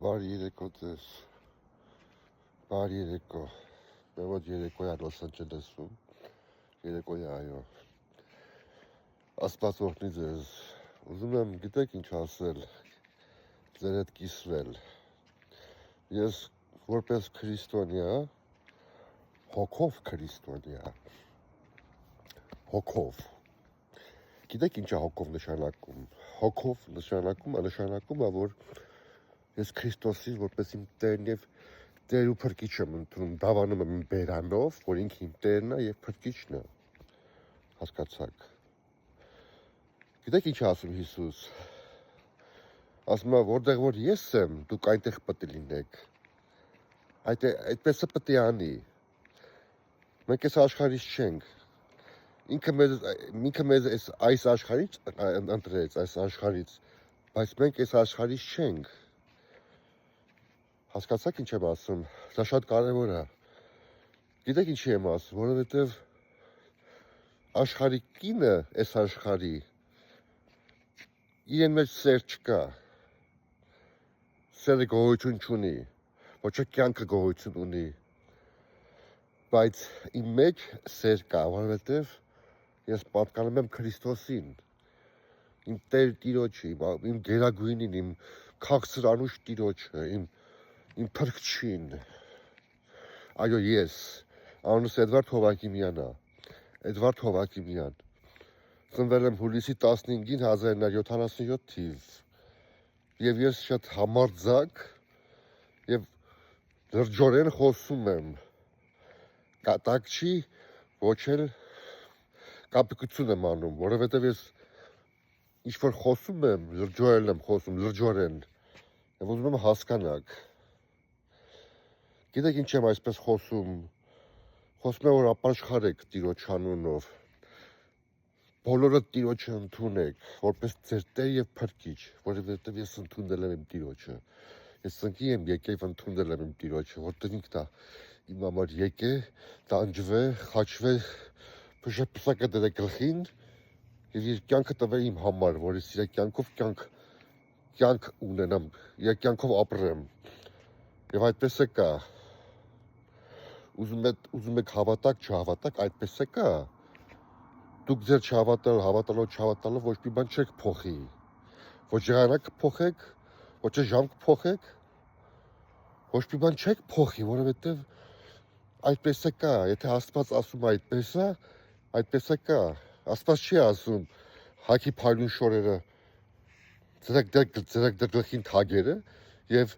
Բարի երեկո ձեզ, բարի երեկո, մեղոտ երեկո է Լոս Անջելեսում, երեկո է այո, ասպաց ողնի ձեզ, ուզում եմ գիտեք ինչ ասել, ձեր հետ կիսվել, ես որպես քրիստոնյա, հոգով քրիստոնյա, հոգով, գիտեք ինչ է հոգով նշանակում, հոգով նշանակում է, որ ես Քրիստոսին որպես իմ Տերն եւ Տեր ու Փրկիչ եմ ընդունում, դավանում եմ իմ բերանով, որ ինքը իմ Տերն է եւ Փրկիչն է։ Հասկացաք։ Գիտեք ինչ ասում Հիսուս։ Ասում է, որտեղ որ ես եմ, դուք այնտեղ պետք է լինեք։ Այդպես է պետք է անի։ Մենք այս աշխարհից չենք։ Ինքը մեզ այս աշխարհից ընտրեց, այս աշխարհից, բայց մենք այս աշխարհից չենք։ Հասկացաք ինչ եմ ասում, դա շատ կարևոր է։ Գիտեք ինչի եմ ասում, որովհետև աշխարհի կինը, այս աշխարհի, իրեն մեջ սեր չկա, սերը գոյություն չունի, ոչ է կյանքը գոյություն ունի, բայց իմ մեջ սեր կա, որովհետև ես պատկանում եմ Քրիստոսին, իմ Տեր Տիրոջը, իմ գերագույնին, իմ քաղցր անուշ Տիրոջը, իմ Փրկչին, այո ես, անունս Էդվարդ Հովակիմյանն է, Էդվարդ Հովակիմյան, ծնվել եմ հուլիսի 15-ին 1977 թիվ, եւ ես շատ համարձակ եւ լրջորեն խոսում եմ, կատակ չի, ոչ էլ կապիկություն եմ անում, որովհետեւ ես ինչ-որ խոսում եմ, լրջորեն եմ խոսում, լրջորեն, եւ ուզում եմ հասկանաք, գիտեք ինչ եմ այսպես խոսում եմ, որ ապաշխարեք Տիրոջ անունով, բոլորը Տիրոջը ընդունեք, որպես ձեր Տեր եւ Փրկիչ, որովհետեւ ես ընդունել եմ իմ Տիրոջը, ես ծնկի եմ եկել եւ ընդունել եմ իմ Տիրոջը, որտեղ ինքն է իմ համար եկե, տանջվե, խաչվե, փշապսակը դրե գլխին եւ իր կյանքը տվե իմ համար, որ ես իր կյանքով կյանք ունենամ, իր կյանքով ապրեմ, եւ այդպես է կա, ուզում եք հավատակ, չհավատակ, այդպես է կա, դուք ձեր չհավատալով ոչ մի բան չեք փոխի, ոչ եղանակ կփոխեք, ոչ ժամ կփոխեք, ոչ մի բան չեք փոխի, որովհետև այդպես է կա, եթե Աստված ասում է այդպես է կա, Աստված չի ասում հագի փայլուն շորերը, ձրեք դեր գլխին թագերը եւ